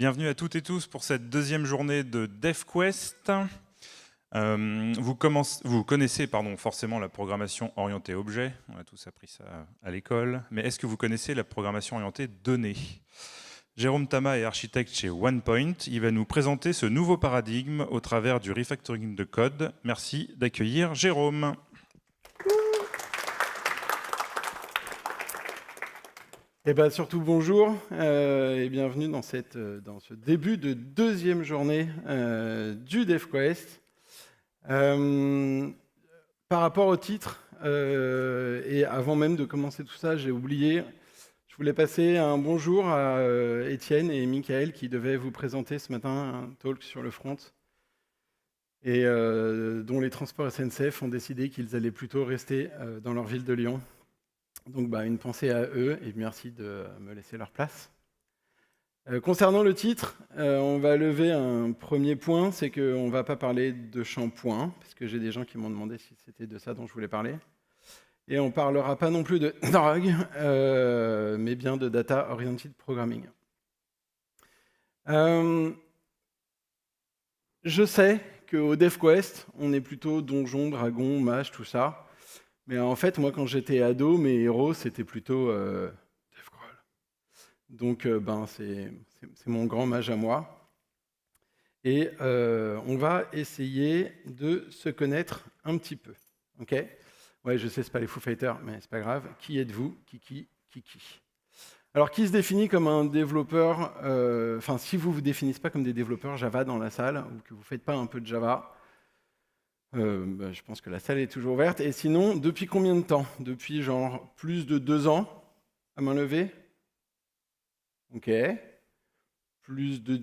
Bienvenue à toutes et tous pour cette deuxième journée de DevQuest. Vous connaissez forcément la programmation orientée objet, on a tous appris ça à l'école, mais est-ce que vous connaissez la programmation orientée données? Jérôme Tama est architecte chez OnePoint, il va nous présenter ce nouveau paradigme au travers du refactoring de code. Merci d'accueillir Jérôme. Surtout bonjour et bienvenue dans ce début de deuxième journée du DevQuest. Par rapport au titre, et avant même de commencer tout ça, j'ai oublié, je voulais passer un bonjour à Étienne et Michael qui devaient vous présenter ce matin un talk sur le front et dont les transports SNCF ont décidé qu'ils allaient plutôt rester dans leur ville de Lyon. Donc une pensée à eux et merci de me laisser leur place. Concernant le titre, on va lever un premier point, c'est qu'on ne va pas parler de shampoing, parce que j'ai des gens qui m'ont demandé si c'était de ça dont je voulais parler. Et on ne parlera pas non plus de drogue, mais bien de Data Oriented Programming. Je sais qu'au DevQuest, on est plutôt donjon, dragon, mage, tout ça. Mais en fait, moi, quand j'étais ado, mes héros, c'était plutôt DevGroll. Donc, c'est mon grand mage à moi. Et on va essayer de se connaître un petit peu. Ok ? Ouais, je sais, c'est pas les Foo Fighters, mais c'est pas grave. Qui êtes-vous ? Qui ? Alors, qui se définit comme un développeur si vous vous définissez pas comme des développeurs Java dans la salle, ou que vous faites pas un peu de Java, je pense que la salle est toujours ouverte. Et sinon, depuis combien de temps? Depuis genre plus de 2 ans, à main levée? Ok. Plus de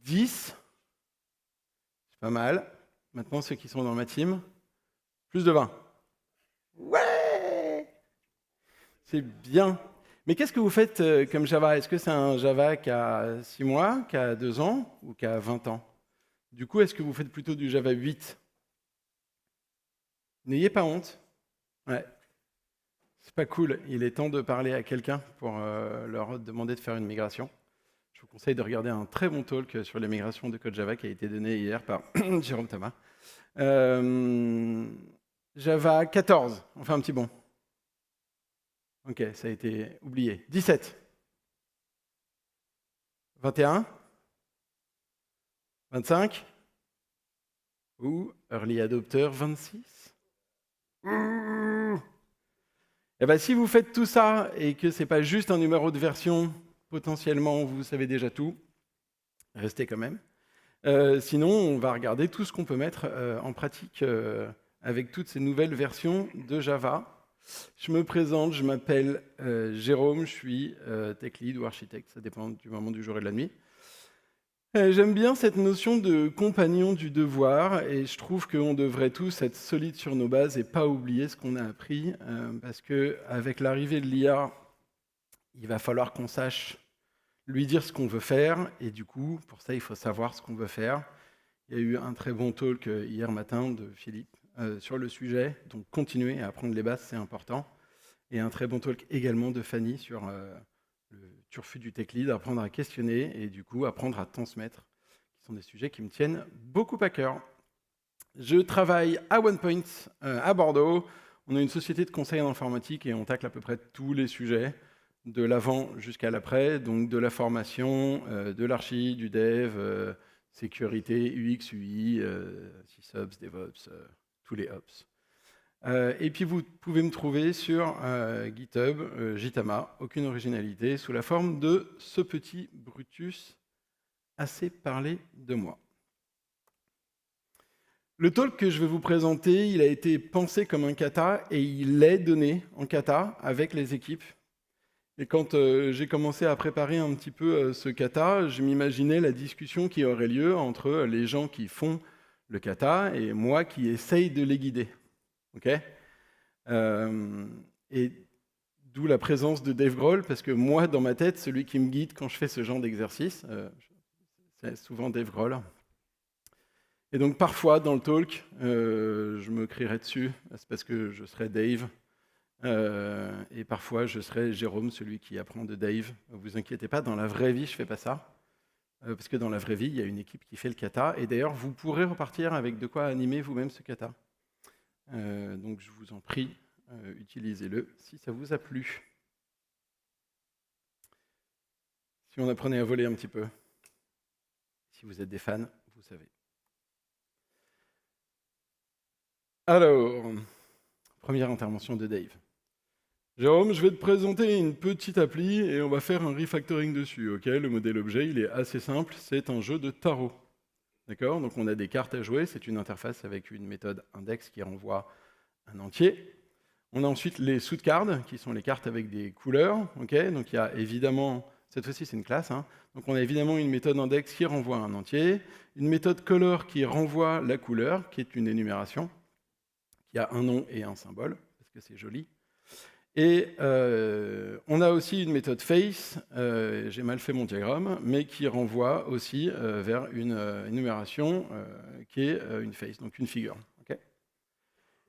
10? C'est pas mal. Maintenant, ceux qui sont dans ma team. Plus de 20? Ouais! C'est bien. Mais qu'est-ce que vous faites comme Java? Est-ce que c'est un Java qui a 6 mois, qui a 2 ans ou qui a 20 ans? Du coup, est-ce que vous faites plutôt du Java 8? N'ayez pas honte. Ouais. C'est pas cool. Il est temps de parler à quelqu'un pour leur demander de faire une migration. Je vous conseille de regarder un très bon talk sur les migrations de code Java qui a été donné hier par Jérôme Tama. Java 14, on fait un petit bond. Ok, ça a été oublié. 17. 21. 25. Ou Early Adopter 26. Si vous faites tout ça et que ce n'est pas juste un numéro de version, potentiellement vous savez déjà tout, restez quand même. Sinon, on va regarder tout ce qu'on peut mettre en pratique avec toutes ces nouvelles versions de Java. Je me présente, je m'appelle Jérôme, je suis tech lead ou architecte, ça dépend du moment du jour et de la nuit. J'aime bien cette notion de compagnon du devoir et je trouve qu'on devrait tous être solides sur nos bases et pas oublier ce qu'on a appris parce qu'avec l'arrivée de l'IA, il va falloir qu'on sache lui dire ce qu'on veut faire et du coup, pour ça, il faut savoir ce qu'on veut faire. Il y a eu un très bon talk hier matin de Philippe sur le sujet, donc continuer à apprendre les bases, c'est important. Et un très bon talk également de Fanny sur le turfu du tech lead, apprendre à questionner et du coup apprendre à transmettre, qui sont des sujets qui me tiennent beaucoup à cœur. Je travaille à OnePoint à Bordeaux. On est une société de conseil en informatique et on tacle à peu près tous les sujets, de l'avant jusqu'à l'après, donc de la formation, de l'archi, du dev, sécurité, UX, UI, SysOps, DevOps, tous les Ops. Et puis vous pouvez me trouver sur GitHub, Jitama, aucune originalité, sous la forme de ce petit Brutus, assez parlé de moi. Le talk que je vais vous présenter, il a été pensé comme un kata et il est donné en kata avec les équipes. Et quand j'ai commencé à préparer un petit peu ce kata, je m'imaginais la discussion qui aurait lieu entre les gens qui font le kata et moi qui essaye de les guider. Okay, et d'où la présence de Dave Grohl, parce que moi, dans ma tête, celui qui me guide quand je fais ce genre d'exercice, c'est souvent Dave Grohl. Et donc parfois, dans le talk, je me crierai dessus, c'est parce que je serai Dave, et parfois je serai Jérôme, celui qui apprend de Dave. Ne vous inquiétez pas, dans la vraie vie, je ne fais pas ça. parce que dans la vraie vie, il y a une équipe qui fait le kata. Et d'ailleurs, vous pourrez repartir avec de quoi animer vous-même ce kata. Donc je vous en prie, utilisez-le si ça vous a plu. Si on apprenait à voler un petit peu. Si vous êtes des fans, vous savez. Alors, première intervention de Dave. Jérôme, je vais te présenter une petite appli et on va faire un refactoring dessus. Ok, le modèle objet, il est assez simple, c'est un jeu de tarot. D'accord? Donc on a des cartes à jouer, c'est une interface avec une méthode index qui renvoie un entier. On a ensuite les suit-cards, qui sont les cartes avec des couleurs. Okay, donc il y a évidemment, cette fois-ci c'est une classe, hein. Donc on a évidemment une méthode index qui renvoie un entier, une méthode color qui renvoie la couleur, qui est une énumération, qui a un nom et un symbole, parce que c'est joli. Et on a aussi une méthode face, j'ai mal fait mon diagramme, mais qui renvoie aussi vers une énumération qui est une face, donc une figure. Okay.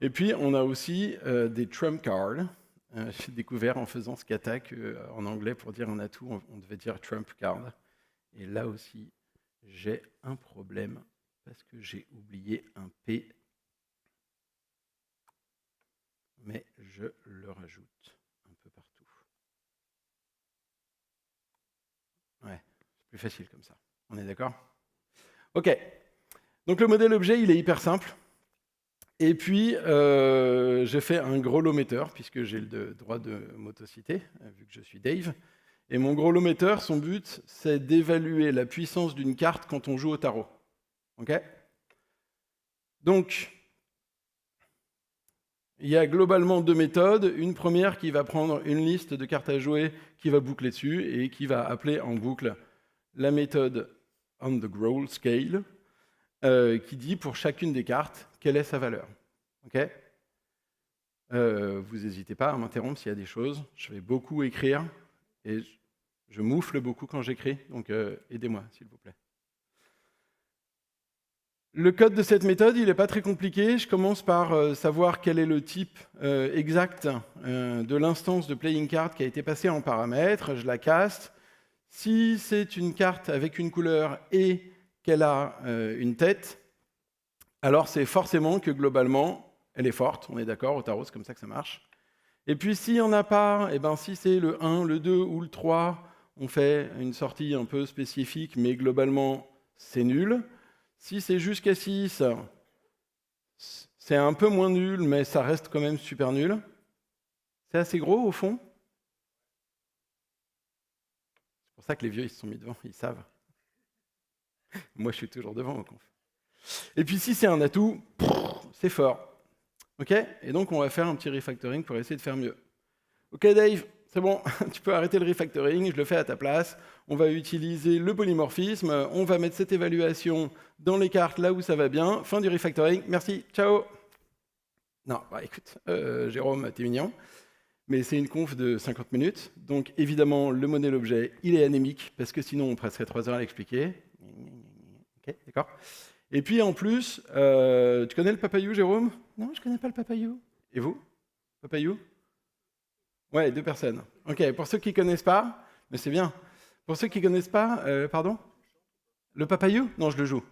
Et puis on a aussi des trump cards. J'ai découvert en faisant ce kata qu'en anglais, pour dire un atout, on devait dire trump card. Et là aussi, j'ai un problème parce que j'ai oublié un P. Mais je le rajoute un peu partout. Ouais, c'est plus facile comme ça. On est d'accord? Ok. Donc le modèle objet, il est hyper simple. Et puis, j'ai fait un growlometer, puisque j'ai le droit de m'autociter, vu que je suis Dave. Et mon growlometer, son but, c'est d'évaluer la puissance d'une carte quand on joue au tarot. Ok? Donc, il y a globalement deux méthodes. Une première qui va prendre une liste de cartes à jouer, qui va boucler dessus, et qui va appeler en boucle la méthode onTheGrowlScale, qui dit pour chacune des cartes quelle est sa valeur. Okay, vous n'hésitez pas à m'interrompre s'il y a des choses. Je vais beaucoup écrire, et je moufle beaucoup quand j'écris, donc aidez-moi, s'il vous plaît. Le code de cette méthode, il n'est pas très compliqué. Je commence par savoir quel est le type exact de l'instance de playing card qui a été passée en paramètre. Je la caste. Si c'est une carte avec une couleur et qu'elle a une tête, alors c'est forcément que globalement, elle est forte. On est d'accord, au tarot, c'est comme ça que ça marche. Et puis s'il n'y en a pas, eh ben, si c'est le 1, le 2 ou le 3, on fait une sortie un peu spécifique, mais globalement, c'est nul. Si c'est jusqu'à 6, c'est un peu moins nul, mais ça reste quand même super nul. C'est assez gros, au fond. C'est pour ça que les vieux, ils se sont mis devant, ils savent. Moi, je suis toujours devant au conf. Et puis, si c'est un atout, c'est fort. OK? Et donc, on va faire un petit refactoring pour essayer de faire mieux. OK, Dave, c'est bon, tu peux arrêter le refactoring, je le fais à ta place. On va utiliser le polymorphisme, on va mettre cette évaluation dans les cartes là où ça va bien. Fin du refactoring, merci, ciao. Non, bah écoute, Jérôme, t'es mignon, mais c'est une conf de 50 minutes, donc évidemment, le modèle objet, il est anémique, parce que sinon, on passerait 3 heures à l'expliquer. OK, d'accord. Et puis en plus, tu connais le Papayou, Jérôme? Non, je connais pas le Papayou. Et vous? Papayou? Ouais, 2 personnes. OK, pour ceux qui ne connaissent pas, mais c'est bien. Pour ceux qui ne connaissent pas, pardon? Le Papayou? Non, je le joue.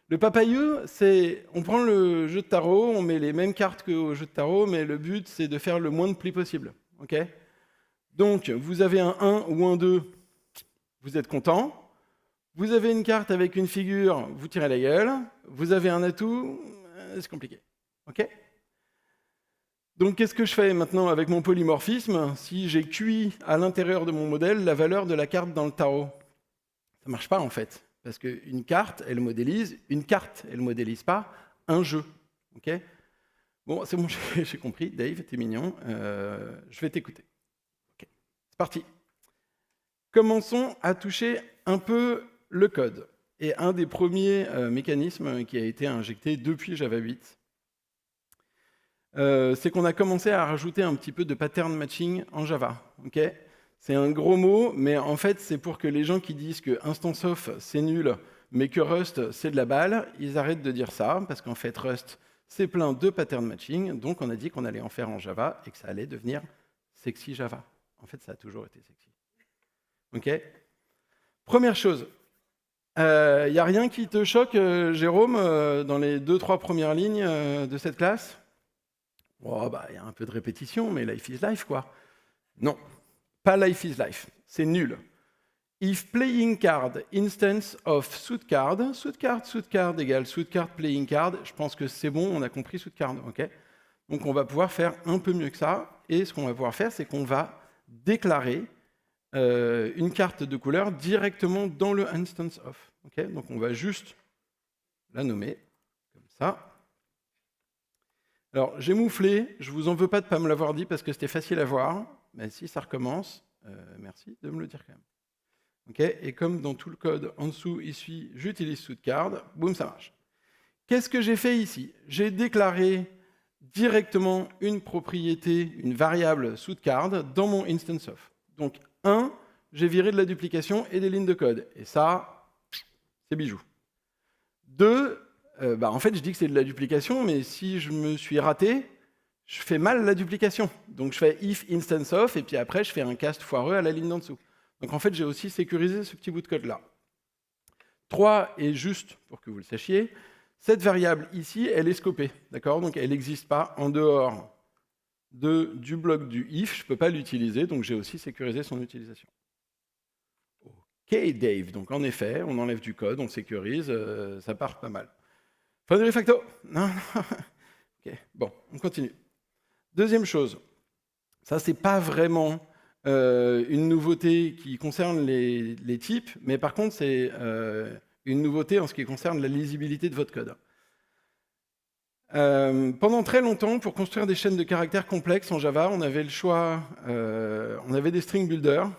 Le Papayou, c'est... On prend le jeu de tarot, on met les mêmes cartes qu'au jeu de tarot, mais le but, c'est de faire le moins de plis possible. OK? Donc, vous avez un 1 ou un 2, vous êtes content. Vous avez une carte avec une figure, vous tirez la gueule. Vous avez un atout, c'est compliqué. OK? Donc, qu'est-ce que je fais maintenant avec mon polymorphisme si j'ai cuit à l'intérieur de mon modèle la valeur de la carte dans le tarot? Ça ne marche pas, en fait. Parce qu'une carte, elle modélise. Une carte, elle ne modélise pas un jeu. Okay, bon, c'est bon, j'ai compris. Dave, t'es mignon. Je vais t'écouter. Okay, c'est parti. Commençons à toucher un peu le code. Et un des premiers mécanismes qui a été injecté depuis Java 8, c'est qu'on a commencé à rajouter un petit peu de pattern matching en Java. Okay, c'est un gros mot, mais en fait, c'est pour que les gens qui disent que InstanceOf, c'est nul, mais que Rust, c'est de la balle, ils arrêtent de dire ça, parce qu'en fait, Rust, c'est plein de pattern matching, donc on a dit qu'on allait en faire en Java et que ça allait devenir sexy Java. En fait, ça a toujours été sexy. OK ? Première chose, il n'y a rien qui te choque, Jérôme, dans les 2-3 premières lignes de cette classe? Oh, bah, y a un peu de répétition, mais life is life, quoi. Non, pas life is life, c'est nul. If playing card instance of suit card égale suit card playing card, je pense que c'est bon, on a compris suit card, ok? Donc on va pouvoir faire un peu mieux que ça, et ce qu'on va pouvoir faire, c'est qu'on va déclarer une carte de couleur directement dans le instance of. Okay, donc on va juste la nommer comme ça. Alors j'ai mouflé, je vous en veux pas de pas me l'avoir dit parce que c'était facile à voir, mais si ça recommence, merci de me le dire quand même. Okay, et comme dans tout le code en dessous ici, j'utilise suitCard, boum, ça marche. Qu'est-ce que j'ai fait ici? J'ai déclaré directement une propriété, une variable suitCard dans mon instance of. Donc 1, j'ai viré de la duplication et des lignes de code. Et ça, c'est bijou. 2, en fait, je dis que c'est de la duplication, mais si je me suis raté, je fais mal la duplication. Donc je fais if instance of, et puis après, je fais un cast foireux à la ligne d'en dessous. Donc en fait, j'ai aussi sécurisé ce petit bout de code-là. 3, et juste pour que vous le sachiez, cette variable ici, elle est scopée. D'accord? Donc elle n'existe pas en dehors du bloc du if, je ne peux pas l'utiliser, donc j'ai aussi sécurisé son utilisation. Ok, Dave. Donc en effet, on enlève du code, on sécurise, ça part pas mal. Fin de refacto? Non. Ok, bon, on continue. Deuxième chose, ça c'est pas vraiment une nouveauté qui concerne les types, mais par contre c'est une nouveauté en ce qui concerne la lisibilité de votre code. Pendant très longtemps, pour construire des chaînes de caractères complexes en Java, on avait le choix, on avait des string builders.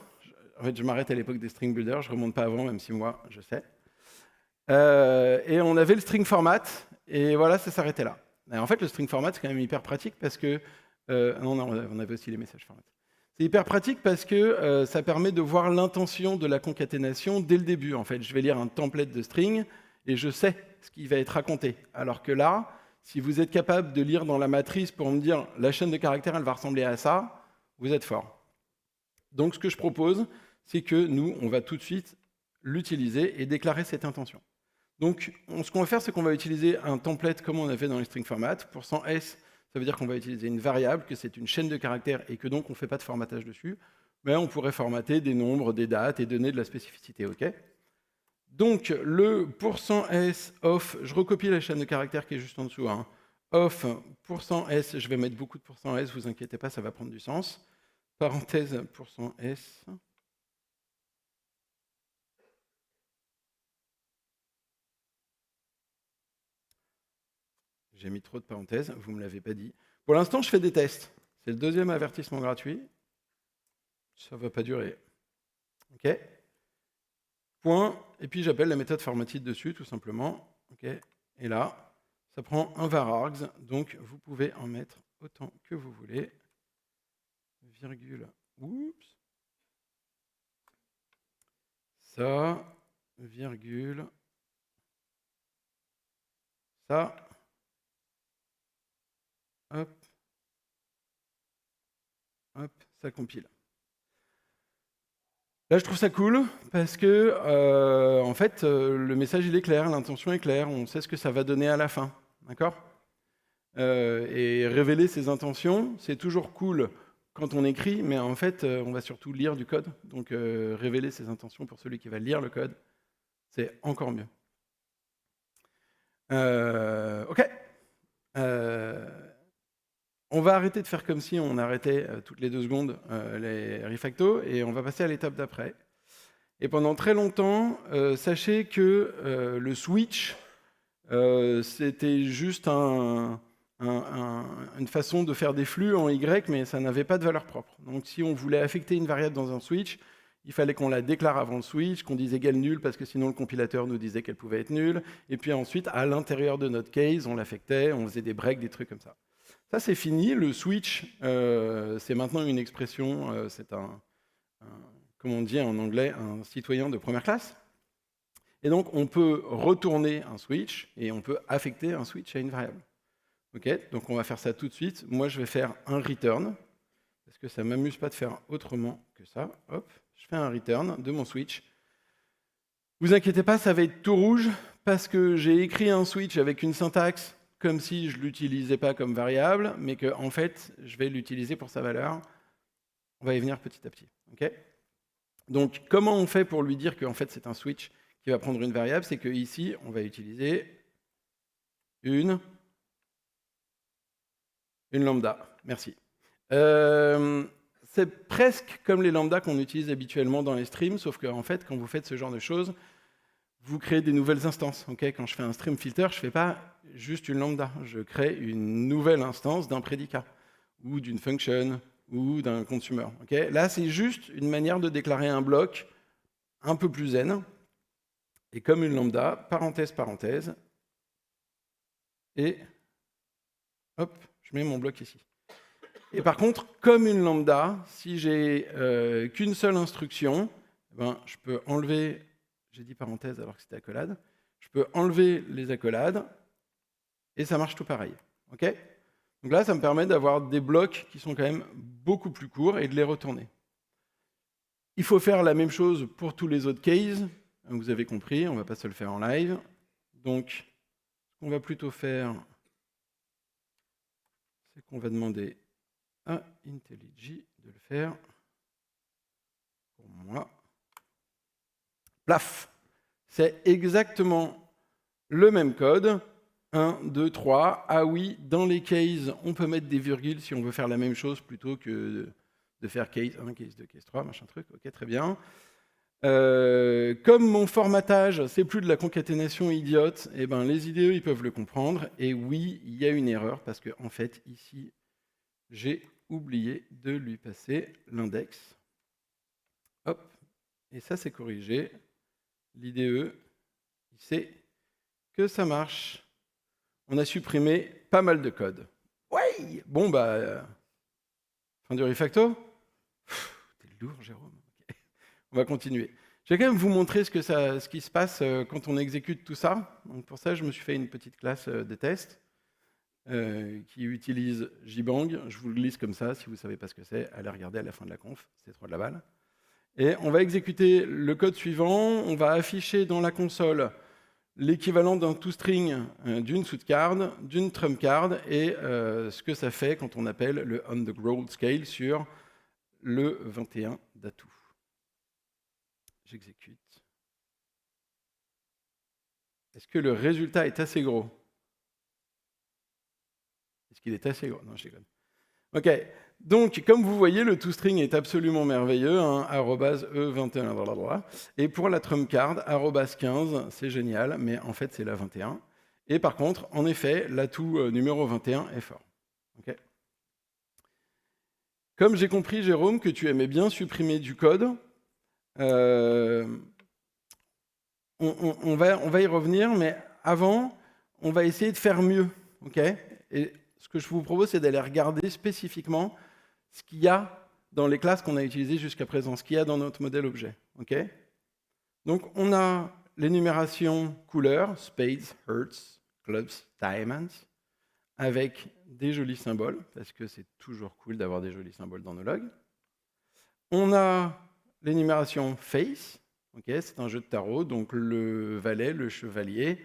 En fait, je m'arrête à l'époque des string builders, je ne remonte pas avant, même si moi, je sais. Et on avait le string format, et voilà, ça s'arrêtait là. Et en fait, le string format, c'est quand même hyper pratique parce que... non, on avait aussi les messages format. C'est hyper pratique parce que ça permet de voir l'intention de la concaténation dès le début. En fait, je vais lire un template de string, et je sais ce qui va être raconté. Alors que là, si vous êtes capable de lire dans la matrice pour me dire la chaîne de caractères, elle va ressembler à ça, vous êtes fort. Donc ce que je propose, c'est que nous, on va tout de suite l'utiliser et déclarer cette intention. Donc ce qu'on va faire, c'est qu'on va utiliser un template comme on a fait dans les string format. Pour %s, ça veut dire qu'on va utiliser une variable, que c'est une chaîne de caractères et que donc on ne fait pas de formatage dessus. Mais on pourrait formater des nombres, des dates et donner de la spécificité. OK ? Donc le %s of, je recopie la chaîne de caractères qui est juste en dessous, hein, of %s, je vais mettre beaucoup de %s, vous inquiétez pas, ça va prendre du sens. Parenthèse %s. J'ai mis trop de parenthèses, vous ne me l'avez pas dit. Pour l'instant, je fais des tests. C'est le deuxième avertissement gratuit. Ça ne va pas durer. OK. Point, et puis j'appelle la méthode formatted dessus, tout simplement. Okay. Et là, ça prend un varargs, donc vous pouvez en mettre autant que vous voulez. Virgule, oups. Ça, virgule, ça. Hop. Hop, ça compile. Là, je trouve ça cool parce que, en fait, le message il est clair, l'intention est claire, on sait ce que ça va donner à la fin, d'accord? Et révéler ses intentions, c'est toujours cool quand on écrit, mais en fait, on va surtout lire du code. Donc, révéler ses intentions pour celui qui va lire le code, c'est encore mieux. OK. On va arrêter de faire comme si on arrêtait toutes les 2 secondes les refactos et on va passer à l'étape d'après. Et pendant très longtemps, sachez que le switch, c'était juste une façon de faire des flux en Y, mais ça n'avait pas de valeur propre. Donc si on voulait affecter une variable dans un switch, il fallait qu'on la déclare avant le switch, qu'on dise égale nul, parce que sinon le compilateur nous disait qu'elle pouvait être nulle. Et puis ensuite, à l'intérieur de notre case, on l'affectait, on faisait des breaks, des trucs comme ça. Ça, c'est fini. Le switch, c'est maintenant une expression, c'est comme on dit en anglais, un citoyen de première classe. Et donc, on peut retourner un switch et on peut affecter un switch à une variable. OK, donc on va faire ça tout de suite. Moi, je vais faire un return, parce que ça ne m'amuse pas de faire autrement que ça. Hop, je fais un return de mon switch. Vous inquiétez pas, ça va être tout rouge parce que j'ai écrit un switch avec une syntaxe comme si je ne l'utilisais pas comme variable, mais que en fait, je vais l'utiliser pour sa valeur. On va y venir petit à petit. Okay, donc, comment on fait pour lui dire qu'en fait, c'est un switch qui va prendre une variable? C'est qu'ici, on va utiliser une lambda. Merci. C'est presque comme les lambdas qu'on utilise habituellement dans les streams, sauf qu'en fait, quand vous faites ce genre de choses, vous créez des nouvelles instances. Okay, quand je fais un stream filter, je ne fais pas juste une lambda. Je crée une nouvelle instance d'un prédicat, ou d'une function, ou d'un consumer. Okay, là, c'est juste une manière de déclarer un bloc un peu plus zen. Et comme une lambda, parenthèse, parenthèse, et hop, je mets mon bloc ici. Et par contre, comme une lambda, si j'ai qu'une seule instruction, ben, je peux enlever, j'ai dit parenthèse alors que c'était accolade, je peux enlever les accolades, et ça marche tout pareil. Okay, donc là, ça me permet d'avoir des blocs qui sont quand même beaucoup plus courts et de les retourner. Il faut faire la même chose pour tous les autres cases. Vous avez compris, on ne va pas se le faire en live. Donc, ce qu'on va plutôt faire, c'est qu'on va demander à IntelliJ de le faire pour moi. Plaf! C'est exactement le même code. 1, 2, 3. Ah oui, dans les cases, on peut mettre des virgules si on veut faire la même chose plutôt que de faire case 1, case 2, case 3, machin truc. Ok, très bien. Comme mon formatage, c'est plus de la concaténation idiote, eh ben, les IDE ils peuvent le comprendre. Et oui, il y a une erreur parce que en fait, ici, j'ai oublié de lui passer l'index. Hop, et ça c'est corrigé. L'IDE, il sait que ça marche. On a supprimé pas mal de code. Ouais, bon bah, fin du refacto. T'es lourd, Jérôme. Okay. On va continuer. Je vais quand même vous montrer ce qui se passe quand on exécute tout ça. Donc pour ça, je me suis fait une petite classe de test qui utilise JBang. Je vous le lise comme ça, si vous ne savez pas ce que c'est, allez regarder à la fin de la conf, c'est 3 de la balle. Et on va exécuter le code suivant. On va afficher dans la console l'équivalent d'un toString, d'une SUTCard, d'une TrumpCard, et ce que ça fait quand on appelle le on the growth scale sur le 21 d'Atout. J'exécute. Est-ce que le résultat est assez gros? Est-ce qu'il est assez gros? Non, je déconne. OK. Donc, comme vous voyez, le toString est absolument merveilleux, hein, @e21, et pour la TrumpCard, @15, c'est génial, mais en fait, c'est la 21. Et par contre, en effet, l'atout numéro 21 est fort. Okay. Comme j'ai compris, Jérôme, que tu aimais bien supprimer du code, on va y revenir, mais avant, on va essayer de faire mieux. Okay, et ce que je vous propose, c'est d'aller regarder spécifiquement ce qu'il y a dans les classes qu'on a utilisées jusqu'à présent, ce qu'il y a dans notre modèle objet. Okay, donc, on a l'énumération couleurs, spades, hearts, clubs, diamonds, avec des jolis symboles, parce que c'est toujours cool d'avoir des jolis symboles dans nos logs. On a l'énumération face, okay, c'est un jeu de tarot, donc le valet, le chevalier,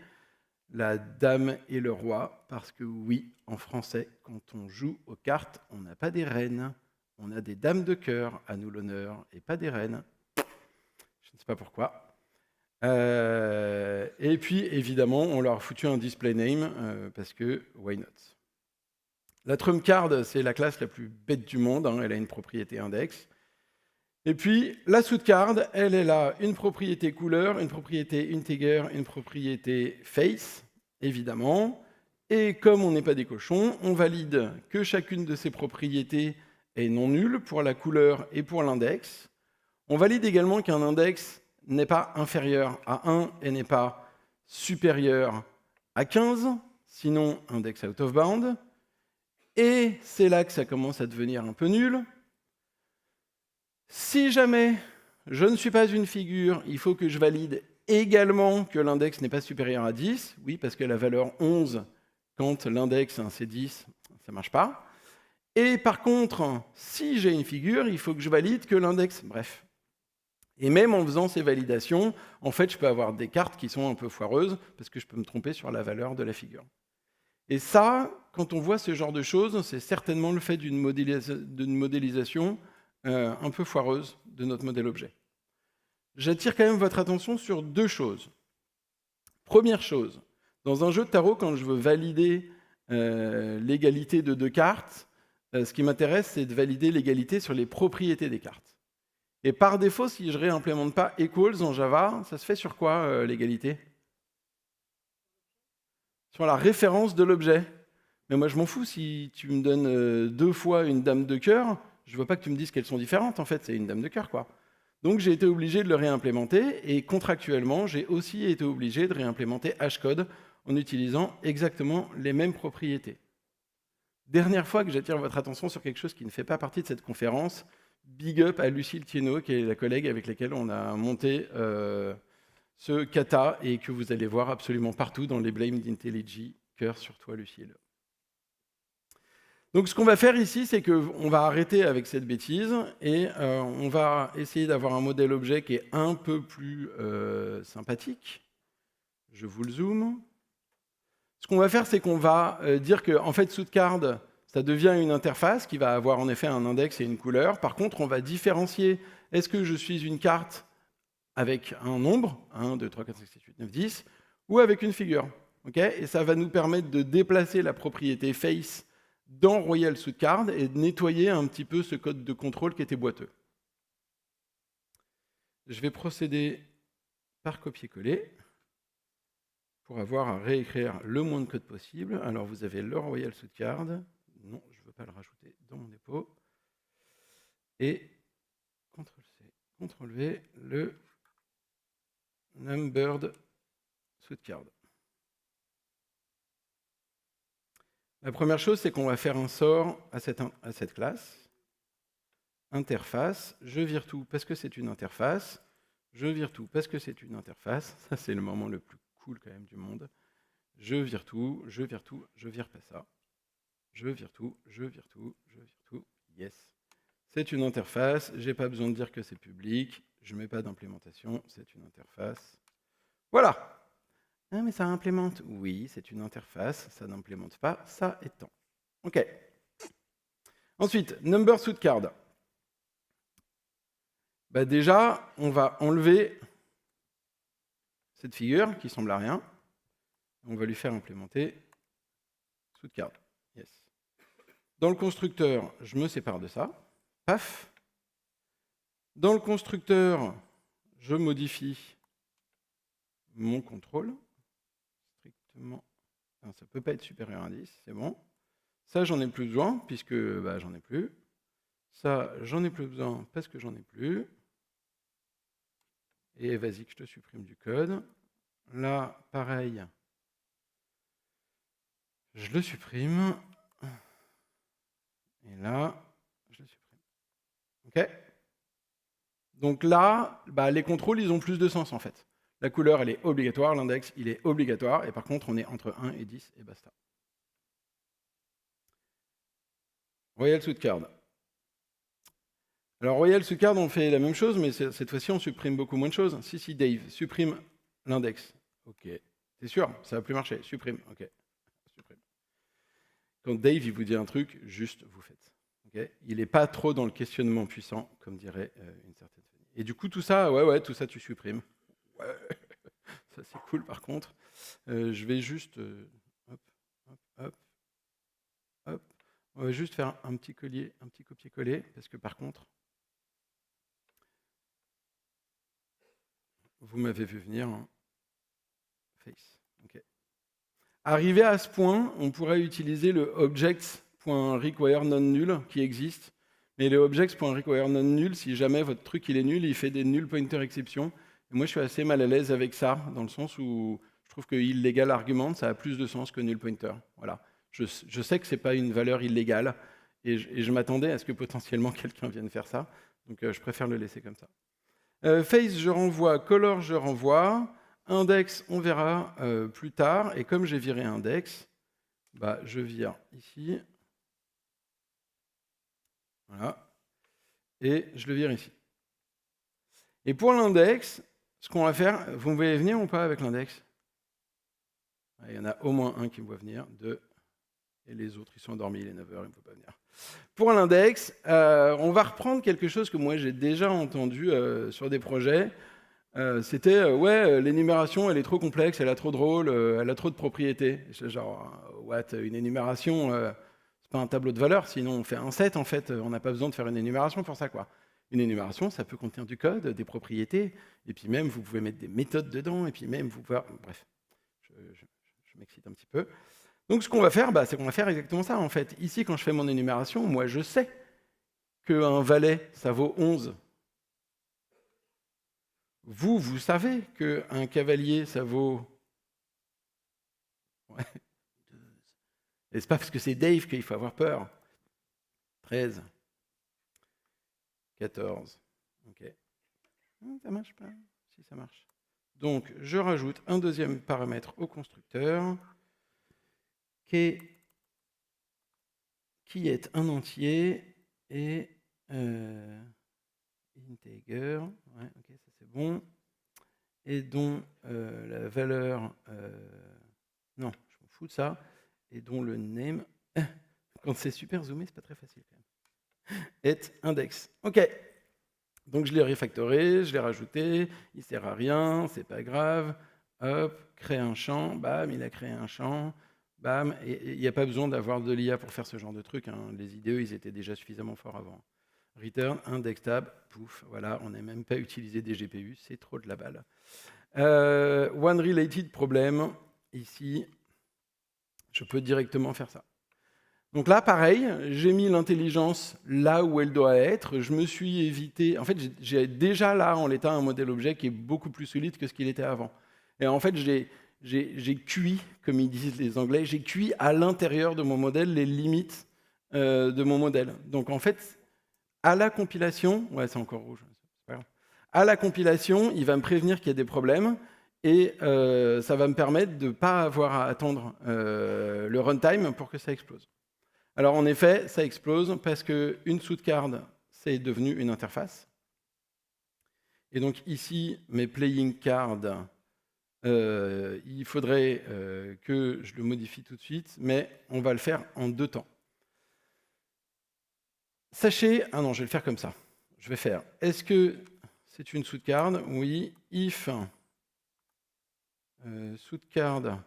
la dame et le roi, parce que oui, en français, quand on joue aux cartes, on n'a pas des reines, on a des dames de cœur, à nous l'honneur, et pas des reines. Je ne sais pas pourquoi. Et puis, évidemment, on leur a foutu un display name, parce que why not? La TrumpCard, c'est la classe la plus bête du monde, hein, elle a une propriété index. Et puis, la SUTCard, elle a une propriété couleur, une propriété integer, une propriété face, évidemment. Et comme on n'est pas des cochons, on valide que chacune de ces propriétés est non nulle pour la couleur et pour l'index. On valide également qu'un index n'est pas inférieur à 1 et n'est pas supérieur à 15, sinon index out of bound. Et c'est là que ça commence à devenir un peu nul. Si jamais je ne suis pas une figure, il faut que je valide également que l'index n'est pas supérieur à 10. Oui, parce que la valeur 11, quand l'index c'est 10, ça ne marche pas. Et par contre, si j'ai une figure, il faut que je valide que l'index... Bref. Et même en faisant ces validations, en fait, je peux avoir des cartes qui sont un peu foireuses parce que je peux me tromper sur la valeur de la figure. Et ça, quand on voit ce genre de choses, c'est certainement le fait d'une modélisation un peu foireuse de notre modèle objet. J'attire quand même votre attention sur deux choses. Première chose, dans un jeu de tarot, quand je veux valider l'égalité de deux cartes, ce qui m'intéresse, c'est de valider l'égalité sur les propriétés des cartes. Et par défaut, si je ne réimplémente pas equals en Java, ça se fait sur quoi l'égalité? Sur la référence de l'objet. Mais moi, je m'en fous si tu me donnes 2 fois une dame de cœur, je ne veux pas que tu me dises qu'elles sont différentes, en fait, c'est une dame de cœur, quoi. Donc j'ai été obligé de le réimplémenter, et contractuellement, j'ai aussi été obligé de réimplémenter hashcode en utilisant exactement les mêmes propriétés. Dernière fois que j'attire votre attention sur quelque chose qui ne fait pas partie de cette conférence, big up à Lucille Thienot, qui est la collègue avec laquelle on a monté ce kata, et que vous allez voir absolument partout dans les blames d'IntelliJ. Cœur sur toi, Lucille. Donc ce qu'on va faire ici, c'est qu'on va arrêter avec cette bêtise et on va essayer d'avoir un modèle objet qui est un peu plus sympathique. Je vous le zoome. Ce qu'on va faire, c'est qu'on va dire que en fait, Sootcard, ça devient une interface qui va avoir en effet un index et une couleur. Par contre, on va différencier, est-ce que je suis une carte avec un nombre, 1, 2, 3, 4, 5, 6, 8, 9, 10, ou avec une figure. Et ça va nous permettre de déplacer la propriété face dans Royal Sootcard et de nettoyer un petit peu ce code de contrôle qui était boiteux. Je vais procéder par copier-coller pour avoir à réécrire le moins de code possible. Alors vous avez le Royal Sootcard. Non, je ne veux pas le rajouter dans mon dépôt. Et CTRL-C, CTRL-V, le numbered Sootcard. La première chose, c'est qu'on va faire un sort à cette classe. Interface, je vire tout parce que c'est une interface. Je vire tout parce que c'est une interface. Ça, c'est le moment le plus cool quand même du monde. Je vire tout, je vire tout, je vire pas ça. Je vire tout, je vire tout, je vire tout. Yes. C'est une interface. J'ai pas besoin de dire que c'est public. Je mets pas d'implémentation. C'est une interface. Voilà. Ah, mais ça implémente. Oui, c'est une interface, ça n'implémente pas, ça étant. OK. Ensuite, number Sootcard. Bah déjà, on va enlever cette figure qui semble à rien. On va lui faire implémenter Sootcard. Yes. Dans le constructeur, je me sépare de ça. Paf. Dans le constructeur, je modifie mon contrôle. Strictement. Non, ça ne peut pas être supérieur à 10, c'est bon. Ça, j'en ai plus besoin, puisque j'en ai plus. Ça, j'en ai plus besoin parce que j'en ai plus. Et vas-y que je te supprime du code. Là, pareil, je le supprime. Et là, je le supprime. OK? Donc là, les contrôles, ils ont plus de sens, en fait. La couleur, elle est obligatoire, l'index, il est obligatoire, et par contre, on est entre 1 et 10, et basta. Royal Sootcard. Alors, Royal Sootcard, on fait la même chose, mais cette fois-ci, on supprime beaucoup moins de choses. Si, Dave, supprime l'index. OK. T'es sûr? Ça va plus marcher. Supprime. OK. Supprime. Quand Dave, il vous dit un truc, juste, vous faites. Okay, il n'est pas trop dans le questionnement puissant, comme dirait une certaine famille. Et du coup, tout ça, tout ça, tu supprimes. Ouais. Ça, c'est cool, par contre. Je vais juste... hop. On va juste faire un petit copier-coller, parce que par contre, vous m'avez vu venir. Hein. Face. Okay. Arrivé à ce point, on pourrait utiliser le objects.require non null qui existe. Mais le objects.require non null, si jamais votre truc il est nul, il fait des null pointer exception. Et moi, je suis assez mal à l'aise avec ça, dans le sens où je trouve que illegal argument, ça a plus de sens que null pointer. Voilà. Je sais que ce n'est pas une valeur illégale, et je m'attendais à ce que potentiellement quelqu'un vienne faire ça. Donc, je préfère le laisser comme ça. Face, je renvoie. Color, je renvoie. Index, on verra plus tard. Et comme j'ai viré index, je vire ici. Voilà. Et je le vire ici. Et pour l'index, ce qu'on va faire, vous me voyez venir ou pas avec l'index? Il y en a au moins un qui me voit venir, 2, et les autres, ils sont endormis, il est 9h, ils ne peuvent pas venir. Pour l'index, on va reprendre quelque chose que moi j'ai déjà entendu sur des projets. C'était ouais, l'énumération elle est trop complexe, elle a trop de rôles, elle a trop de propriétés. Genre, what, une énumération, c'est pas un tableau de valeurs, sinon on fait un set en fait, on n'a pas besoin de faire une énumération pour ça quoi. Une énumération, ça peut contenir du code, des propriétés, et puis même vous pouvez mettre des méthodes dedans, et puis même vous pouvez... Bref, je m'excite un petit peu. Donc ce qu'on va faire, c'est qu'on va faire exactement ça en fait. Ici, quand je fais mon énumération, moi je sais qu'un valet, ça vaut 11. Vous savez qu'un cavalier, ça vaut... Ouais. Et c'est pas parce que c'est Dave qu'il faut avoir peur. 13. 14. OK. Ça marche pas? Si, ça marche. Donc, je rajoute un deuxième paramètre au constructeur qui est un entier et integer. Ouais, OK, ça c'est bon. Et dont la valeur... non, je m'en fous de ça. Et dont le name... Quand c'est super zoomé, c'est pas très facile quand même. Est index. OK. Donc je l'ai refactoré, je l'ai rajouté, il sert à rien, c'est pas grave. Hop, crée un champ, bam, il a créé un champ, bam. Et il n'y a pas besoin d'avoir de l'IA pour faire ce genre de truc. Hein. Les IDE, ils étaient déjà suffisamment forts avant. Return, index tab, pouf, voilà, on n'a même pas utilisé des GPU, c'est trop de la balle. One related problem, ici, je peux directement faire ça. Donc là, pareil, j'ai mis l'intelligence là où elle doit être. Je me suis évité... En fait, j'ai déjà là, en l'état, un modèle objet qui est beaucoup plus solide que ce qu'il était avant. Et en fait, j'ai cuit, comme ils disent les Anglais, j'ai cuit à l'intérieur de mon modèle les limites de mon modèle. Donc en fait, à la compilation... Ouais, c'est encore rouge. C'est pas grave. À la compilation, il va me prévenir qu'il y a des problèmes. Et ça va me permettre de ne pas avoir à attendre le runtime pour que ça explose. Alors en effet, ça explose parce qu'une sous-card, c'est devenu une interface. Et donc ici, mes playing cards, il faudrait que je le modifie tout de suite, mais on va le faire en 2 temps. Sachez, ah non, je vais le faire comme ça. Je vais faire, est-ce que c'est une sous-card? Oui, if sous-card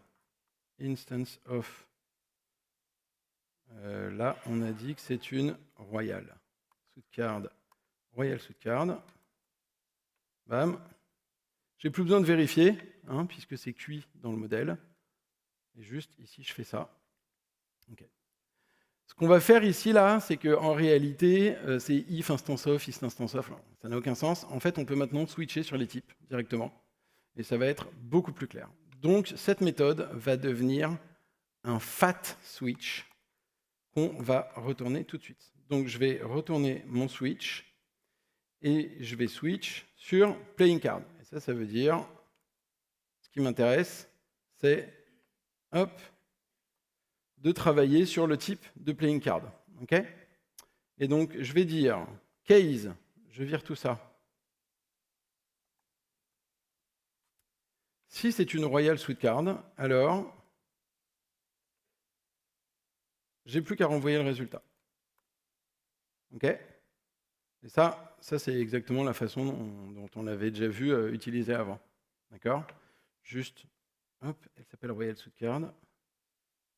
instance of... là, on a dit que c'est une royale. Sous-card, royale sous-card. Bam. J'ai plus besoin de vérifier, hein, puisque c'est cuit dans le modèle. Et juste ici, je fais ça. Okay. Ce qu'on va faire ici, là, c'est qu'en réalité, c'est if instance of, if instance of. Ça n'a aucun sens. En fait, on peut maintenant switcher sur les types directement. Et ça va être beaucoup plus clair. Donc, cette méthode va devenir un fat switch qu'on va retourner tout de suite. Donc, je vais retourner mon switch et je vais switch sur playing card. Et ça veut dire, ce qui m'intéresse, c'est hop, de travailler sur le type de playing card. Okay, et donc, je vais dire case, je vire tout ça. Si c'est une royale sweet card, alors j'ai plus qu'à renvoyer le résultat. OK? Et ça c'est exactement la façon dont on l'avait déjà vu utiliser avant. D'accord? Juste, hop, elle s'appelle royale sweet card.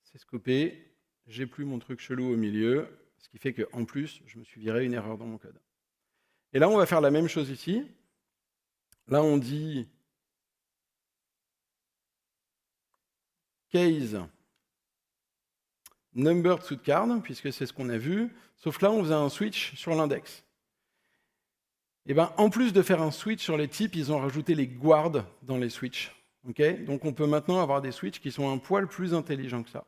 C'est scopé. J'ai plus mon truc chelou au milieu, ce qui fait qu'en plus, je me suis viré une erreur dans mon code. Et là, on va faire la même chose ici. Là, on dit case numbered sous-card, puisque c'est ce qu'on a vu, sauf que là, on faisait un switch sur l'index. Et ben, en plus de faire un switch sur les types, ils ont rajouté les guards dans les switches. Okay, donc on peut maintenant avoir des switches qui sont un poil plus intelligents que ça.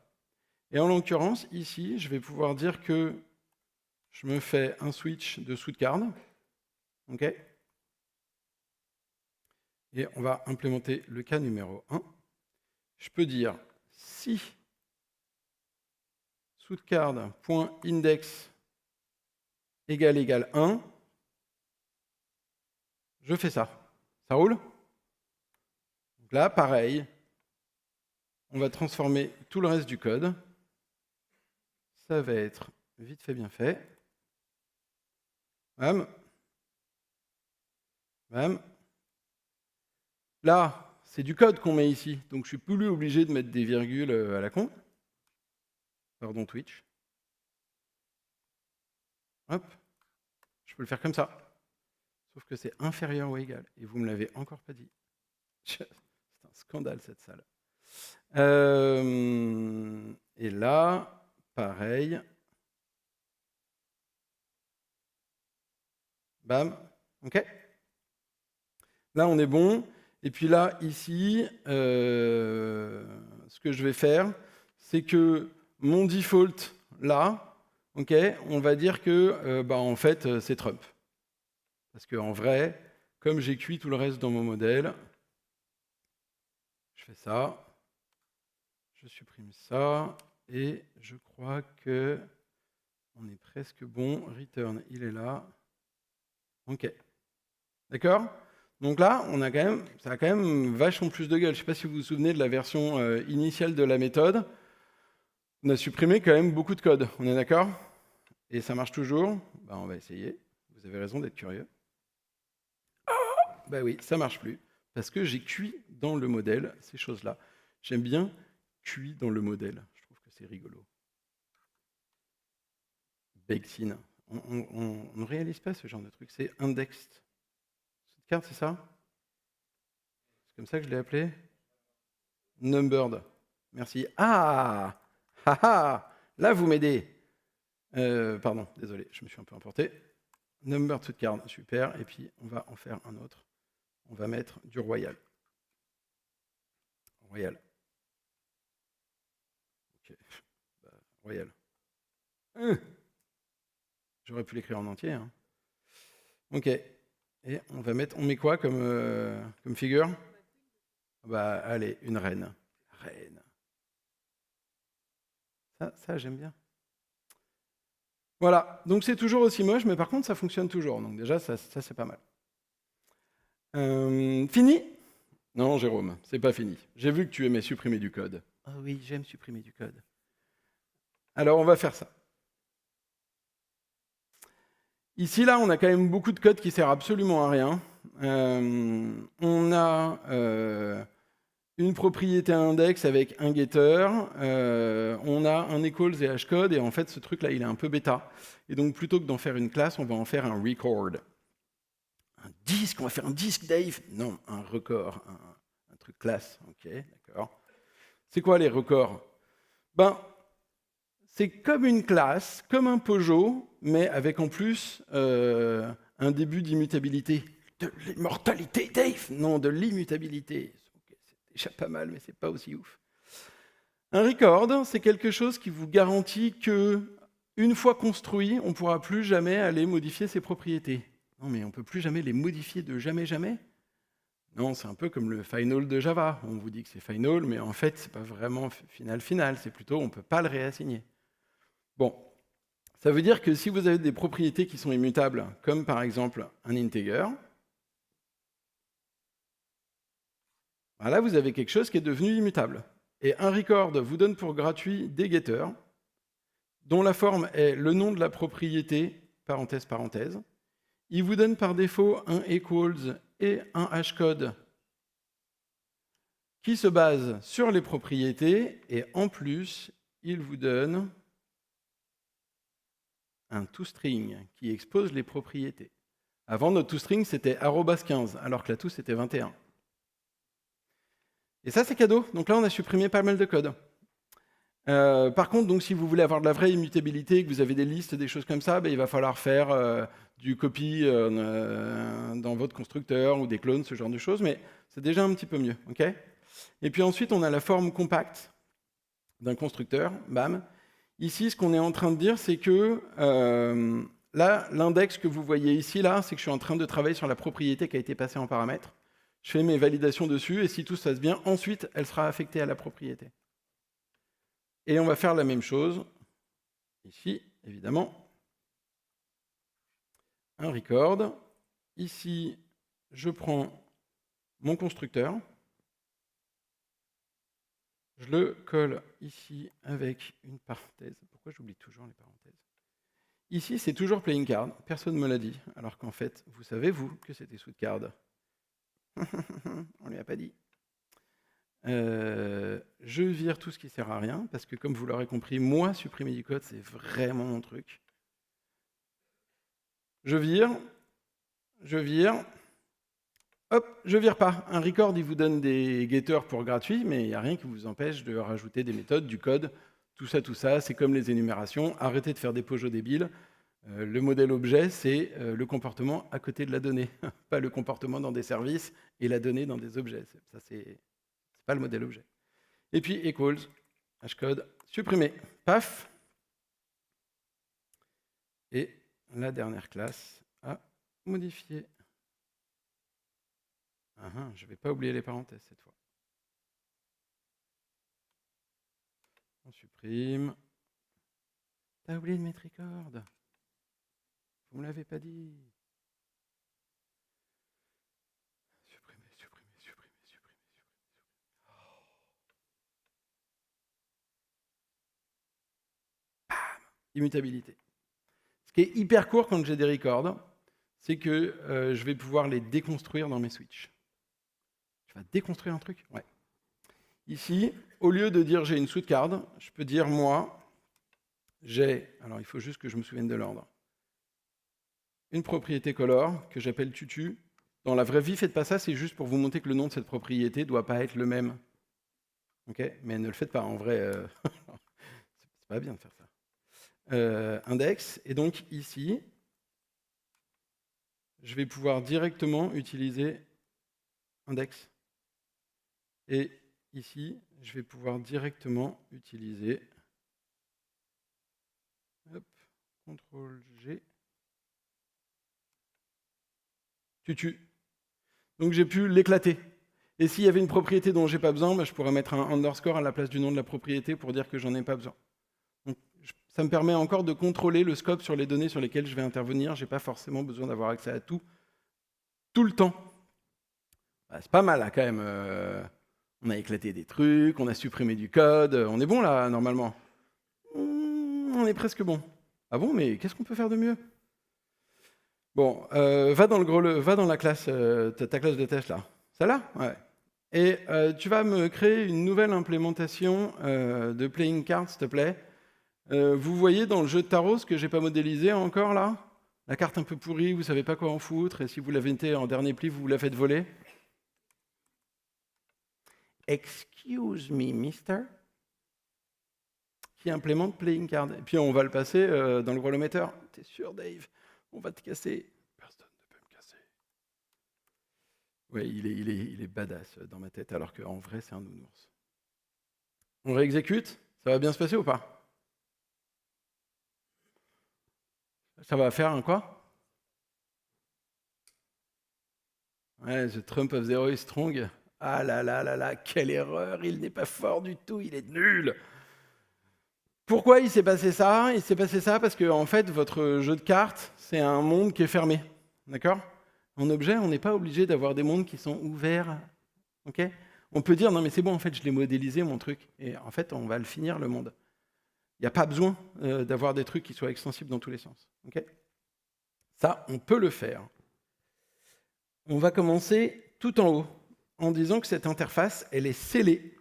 Et en l'occurrence, ici, je vais pouvoir dire que je me fais un switch de sous-card. Okay, et on va implémenter le cas numéro 1. Je peux dire si sous-card.index égale 1, je fais ça. Ça roule? Donc là, pareil, on va transformer tout le reste du code. Ça va être vite fait, bien fait. Bam. Bam. Là, c'est du code qu'on met ici, donc je suis plus obligé de mettre des virgules à la con. Pardon Twitch. Hop. Je peux le faire comme ça. Sauf que c'est inférieur ou égal. Et vous ne me l'avez encore pas dit. C'est un scandale cette salle. Et là, pareil. Bam. OK. Là, on est bon. Et puis là, ici, ce que je vais faire, c'est que mon default, là, OK, on va dire que, en fait, c'est Trump. Parce qu'en vrai, comme j'ai cuit tout le reste dans mon modèle, je fais ça, je supprime ça, et je crois que on est presque bon. Return, il est là. OK. D'accord? Donc là, ça a quand même vachement plus de gueule. Je ne sais pas si vous vous souvenez de la version initiale de la méthode. On a supprimé quand même beaucoup de code. On est d'accord? Et ça marche toujours? On va essayer. Vous avez raison d'être curieux. Oui, ça marche plus. Parce que j'ai cuit dans le modèle ces choses-là. J'aime bien cuit dans le modèle. Je trouve que c'est rigolo. Baked in. On ne réalise pas ce genre de truc. C'est indexed. Cette carte, c'est ça? C'est comme ça que je l'ai appelé? Numbered. Merci. Ah! Là, vous m'aidez. Pardon, désolé, je me suis un peu emporté. Numbered toute carte, super. Et puis, on va en faire un autre. On va mettre du royal. Royal. Ok. Royal. J'aurais pu l'écrire en entier. Hein. Ok. Et on met quoi comme figure? Allez, une reine. Reine. Ça j'aime bien. Voilà, donc c'est toujours aussi moche, mais par contre, ça fonctionne toujours. Donc déjà, ça c'est pas mal. Fini? Non, Jérôme, c'est pas fini. J'ai vu que tu aimais supprimer du code. Ah oui, j'aime supprimer du code. Alors, on va faire ça. Ici, là, on a quand même beaucoup de code qui sert absolument à rien. On a une propriété index avec un getter. On a un equals et hashcode. Et en fait, ce truc-là, il est un peu bêta. Et donc, plutôt que d'en faire une classe, on va en faire un record. Un disque, on va faire un disque, Dave? Non, un record, un truc classe. Ok, d'accord. C'est quoi les records? C'est comme une classe, comme un Peugeot, mais avec en plus un début d'immutabilité. De l'immortalité, Dave? Non, de l'immutabilité. C'est déjà pas mal, mais c'est pas aussi ouf. Un record, c'est quelque chose qui vous garantit que, une fois construit, on ne pourra plus jamais aller modifier ses propriétés. Non, mais on ne peut plus jamais les modifier de jamais, jamais? Non, c'est un peu comme le final de Java. On vous dit que c'est final, mais en fait, ce n'est pas vraiment final. C'est plutôt, on ne peut pas le réassigner. Bon, ça veut dire que si vous avez des propriétés qui sont immutables, comme par exemple un integer, là, vous avez quelque chose qui est devenu immutable. Et un record vous donne pour gratuit des getters, dont la forme est le nom de la propriété, parenthèse, parenthèse. Il vous donne par défaut un equals et un hashcode qui se base sur les propriétés, et en plus, il vous donne un toString qui expose les propriétés. Avant, notre toString, c'était @15, alors que la to, c'était 21. Et ça, c'est cadeau. Donc là, on a supprimé pas mal de code. Par contre, donc, si vous voulez avoir de la vraie immutabilité, que vous avez des listes, des choses comme ça, il va falloir faire du copy dans votre constructeur ou des clones, ce genre de choses, mais c'est déjà un petit peu mieux. Okay? Et puis ensuite, on a la forme compacte d'un constructeur. Bam. Ici, ce qu'on est en train de dire, c'est que là, l'index que vous voyez ici, là, c'est que je suis en train de travailler sur la propriété qui a été passée en paramètre. Je fais mes validations dessus, et si tout se passe bien, ensuite, elle sera affectée à la propriété. Et on va faire la même chose, ici, évidemment. Un record. Ici, je prends mon constructeur, je le colle ici avec une parenthèse. Pourquoi j'oublie toujours les parenthèses? Ici, c'est toujours playing card, personne ne me l'a dit, alors qu'en fait, vous savez, vous, que c'était sous card. On ne lui a pas dit. Je vire tout ce qui ne sert à rien, parce que comme vous l'aurez compris, moi, supprimer du code, c'est vraiment mon truc. Je vire, hop, je vire pas. Un record, il vous donne des getters pour gratuit, mais il n'y a rien qui vous empêche de rajouter des méthodes, du code, tout ça, c'est comme les énumérations. Arrêtez de faire des POJO débiles. Le modèle objet, c'est le comportement à côté de la donnée, pas le comportement dans des services et la donnée dans des objets. Ça, c'est pas le modèle objet. Et puis equals, hashcode, supprimer, paf. Et la dernière classe à modifier. Je ne vais pas oublier les parenthèses cette fois. On supprime. T'as oublié de mettre record. Vous ne me l'avez pas dit. Supprimer. Bam. Immutabilité. Ce qui est hyper court quand j'ai des records, c'est que je vais pouvoir les déconstruire dans mes switches. Je vais déconstruire un truc? Ouais. Ici, au lieu de dire j'ai une suite card, je peux dire moi, j'ai, alors il faut juste que je me souvienne de l'ordre, une propriété color que j'appelle tutu. Dans la vraie vie, faites pas ça, c'est juste pour vous montrer que le nom de cette propriété ne doit pas être le même. Ok? Mais ne le faites pas, en vrai, c'est pas bien de faire ça. Index, et donc ici, je vais pouvoir directement utiliser index. Et ici, je vais pouvoir directement utiliser CTRL-G, tutu. Donc j'ai pu l'éclater. Et s'il y avait une propriété dont j'ai pas besoin, je pourrais mettre un underscore à la place du nom de la propriété pour dire que j'en ai pas besoin. Donc, ça me permet encore de contrôler le scope sur les données sur lesquelles je vais intervenir. Je n'ai pas forcément besoin d'avoir accès à tout le temps. C'est pas mal, là, quand même. On a éclaté des trucs, on a supprimé du code. On est bon, là, normalement. On est presque bon. Ah bon, mais qu'est-ce qu'on peut faire de mieux? Bon, va dans la classe, ta classe de test, là. Celle-là? Ouais. Et tu vas me créer une nouvelle implémentation de playing card, s'il te plaît. Vous voyez dans le jeu de tarot ce que j'ai pas modélisé encore, là? La carte un peu pourrie, vous savez pas quoi en foutre, et si vous l'avez été en dernier pli, vous la faites voler. Excuse me, mister? Qui implémente playing card. Et puis on va le passer dans le gros-le-metteur. T'es sûr, Dave? On va te casser. Personne ne peut me casser. Ouais, il est badass dans ma tête, alors qu'en vrai, c'est un nounours. On réexécute? Ça va bien se passer ou pas? Ça va faire un quoi? Ouais, the Trump of Zero is strong. Ah là là là là, quelle erreur! Il n'est pas fort du tout, il est nul! Pourquoi il s'est passé ça? Il s'est passé ça parce que, en fait, votre jeu de cartes, c'est un monde qui est fermé. D'accord? En objet, on n'est pas obligé d'avoir des mondes qui sont ouverts. Ok? On peut dire, non mais c'est bon, en fait, je l'ai modélisé, mon truc. Et en fait, on va le finir, le monde. Il n'y a pas besoin d'avoir des trucs qui soient extensibles dans tous les sens. Okay? Ça, on peut le faire. On va commencer tout en haut, en disant que cette interface, elle est scellée.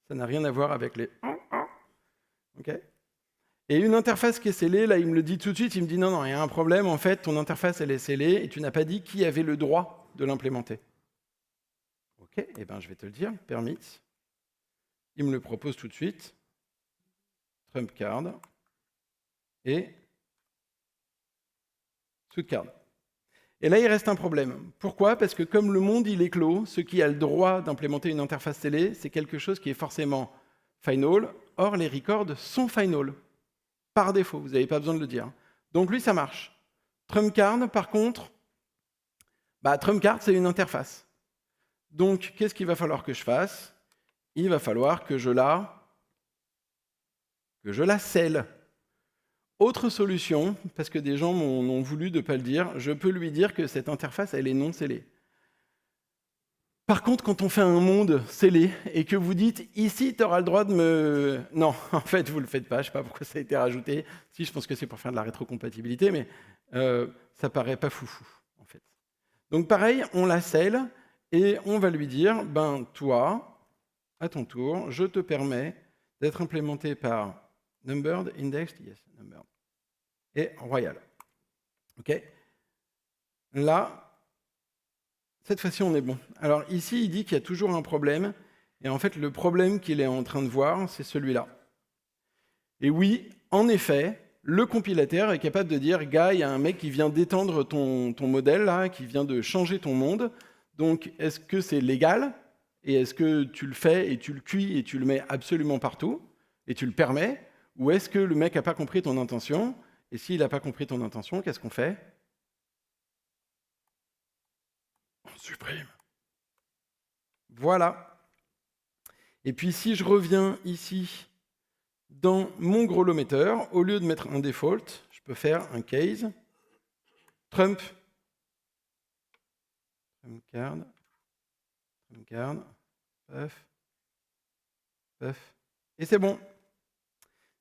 Ça n'a rien à voir avec les... Okay? Et une interface qui est scellée, là, il me le dit tout de suite, il me dit, non, il y a un problème, en fait, ton interface, elle est scellée, et tu n'as pas dit qui avait le droit de l'implémenter. Ok, eh bien, je vais te le dire, permit. Il me le propose tout de suite. Trump card et suite card. Et là, il reste un problème. Pourquoi? Parce que comme le monde il est clos, ce qui a le droit d'implémenter une interface scellée, c'est quelque chose qui est forcément final. Or, les records sont final. Par défaut, vous n'avez pas besoin de le dire. Donc lui, ça marche. Trump card, par contre, Trump card, c'est une interface. Donc, qu'est-ce qu'il va falloir que je fasse? Il va falloir que je la scelle. Autre solution, parce que des gens m'ont voulu de ne pas le dire, je peux lui dire que cette interface, elle est non scellée. Par contre, quand on fait un monde scellé et que vous dites ici, tu auras le droit de me. Non, en fait, vous ne le faites pas. Je ne sais pas pourquoi ça a été rajouté. Si, je pense que c'est pour faire de la rétrocompatibilité, mais ça paraît pas foufou, en fait. Donc, pareil, on la scelle et on va lui dire ben, toi, à ton tour, je te permets d'être implémenté par numbered, indexed, yes, numbered, et royal. OK ? Là, cette fois-ci, on est bon. Alors ici, il dit qu'il y a toujours un problème. Et en fait, le problème qu'il est en train de voir, c'est celui-là. Et oui, en effet, le compilateur est capable de dire « Gars, il y a un mec qui vient d'étendre ton modèle, là, qui vient de changer ton monde. Donc, est-ce que c'est légal ? Et est-ce que tu le fais et tu le cuis et tu le mets absolument partout et tu le permets ? Ou est-ce que le mec n'a pas compris ton intention ? Et s'il n'a pas compris ton intention, qu'est-ce qu'on fait ? On supprime. Voilà. Et puis si je reviens ici dans mon grelot-metteur, au lieu de mettre un default, je peux faire un case Trump card, puff, et c'est bon.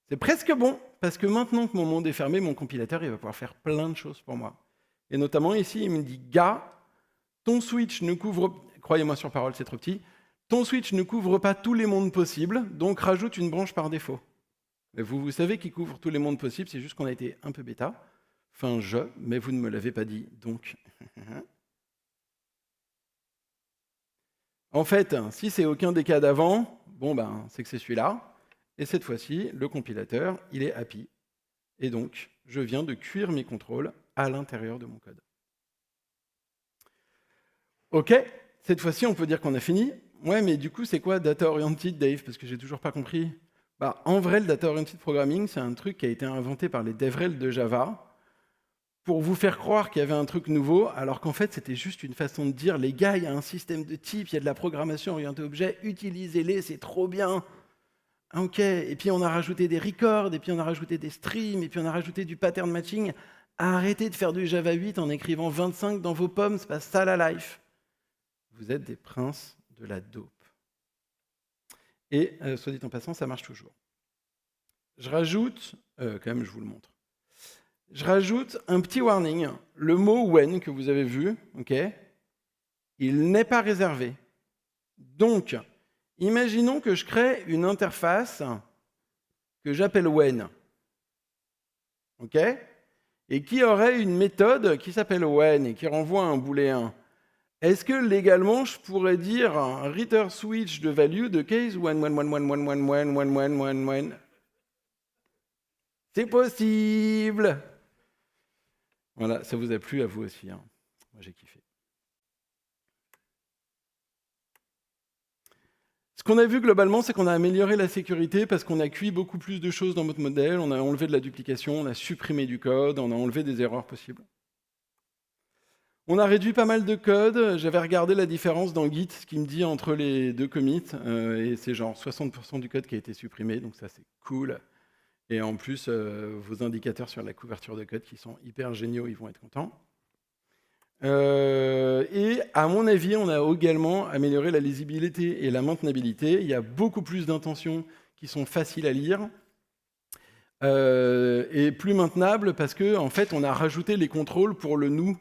C'est presque bon, parce que maintenant que mon monde est fermé, mon compilateur il va pouvoir faire plein de choses pour moi. Et notamment ici, il me dit « Gars, ton switch ne couvre... » Croyez-moi sur parole, c'est trop petit. « Ton switch ne couvre pas tous les mondes possibles, donc rajoute une branche par défaut. » Vous savez qu'il couvre tous les mondes possibles, c'est juste qu'on a été un peu bêta. Enfin, mais vous ne me l'avez pas dit, donc... En fait, si c'est aucun des cas d'avant, bon ben, c'est que c'est celui-là. Et cette fois-ci, le compilateur, il est happy. Et donc, je viens de cuire mes contrôles à l'intérieur de mon code. OK, cette fois-ci, on peut dire qu'on a fini. Ouais, mais du coup, c'est quoi Data Oriented, Dave? Parce que j'ai toujours pas compris. Bah, en vrai, le Data Oriented Programming, c'est un truc qui a été inventé par les DevRel de Java pour vous faire croire qu'il y avait un truc nouveau, alors qu'en fait, c'était juste une façon de dire, les gars, il y a un système de types, il y a de la programmation orientée objet, utilisez-les, c'est trop bien. OK, et puis on a rajouté des records, et puis on a rajouté des streams, et puis on a rajouté du pattern matching. Arrêtez de faire du Java 8 en écrivant 25 dans vos pommes, c'est pas ça la life. Vous êtes des princes de la dope. Et, soit dit en passant, ça marche toujours. Je rajoute, quand même, je vous le montre. Je rajoute un petit warning. Le mot when que vous avez vu, okay, il n'est pas réservé. Donc, imaginons que je crée une interface que j'appelle when, okay, et qui aurait une méthode qui s'appelle when et qui renvoie un booléen. Est-ce que légalement je pourrais dire return switch de value de case when? C'est possible. Voilà, ça vous a plu à vous aussi, hein. Moi j'ai kiffé. Ce qu'on a vu globalement, c'est qu'on a amélioré la sécurité parce qu'on a cuit beaucoup plus de choses dans notre modèle, on a enlevé de la duplication, on a supprimé du code, on a enlevé des erreurs possibles. On a réduit pas mal de code, j'avais regardé la différence dans Git, ce qui me dit entre les deux commits, et c'est genre 60% du code qui a été supprimé, donc ça c'est cool. Et en plus, vos indicateurs sur la couverture de code qui sont hyper géniaux, ils vont être contents. Et à mon avis, on a également amélioré la lisibilité et la maintenabilité. Il y a beaucoup plus d'intentions qui sont faciles à lire et plus maintenables parce que, en fait, on a rajouté les contrôles pour le nous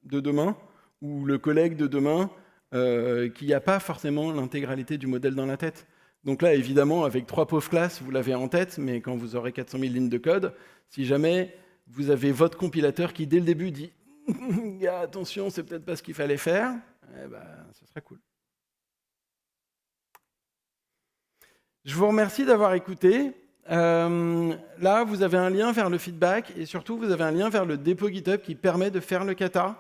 de demain ou le collègue de demain qui n'a pas forcément l'intégralité du modèle dans la tête. Donc là, évidemment, avec 3 pauvres classes, vous l'avez en tête, mais quand vous aurez 400 000 lignes de code, si jamais vous avez votre compilateur qui, dès le début, dit « Attention, c'est peut-être pas ce qu'il fallait faire », eh ben, ce serait cool. Je vous remercie d'avoir écouté. Là, vous avez un lien vers le feedback, et surtout, vous avez un lien vers le dépôt GitHub qui permet de faire le kata.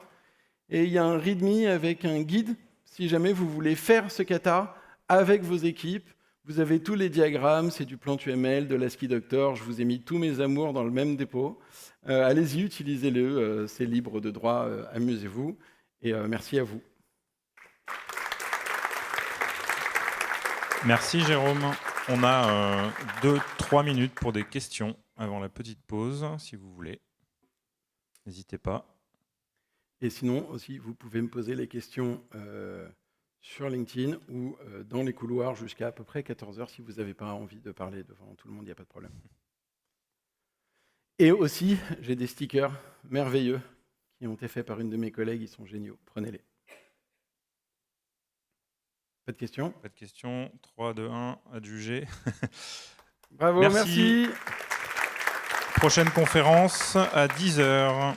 Et il y a un README avec un guide, si jamais vous voulez faire ce kata avec vos équipes. Vous avez tous les diagrammes, c'est du plan UML, de l'ASCII Doctor, je vous ai mis tous mes amours dans le même dépôt. Allez-y, utilisez-le, c'est libre de droit, amusez-vous, et merci à vous. Merci Jérôme. On a 2-3 minutes pour des questions avant la petite pause, si vous voulez. N'hésitez pas. Et sinon, aussi, vous pouvez me poser les questions sur LinkedIn ou dans les couloirs jusqu'à peu près 14 heures si vous n'avez pas envie de parler devant tout le monde, il n'y a pas de problème. Et aussi, j'ai des stickers merveilleux qui ont été faits par une de mes collègues, ils sont géniaux, prenez-les. Pas de questions? Pas de questions. 3, 2, 1, adjugé. Bravo, merci. Prochaine conférence à 10 h.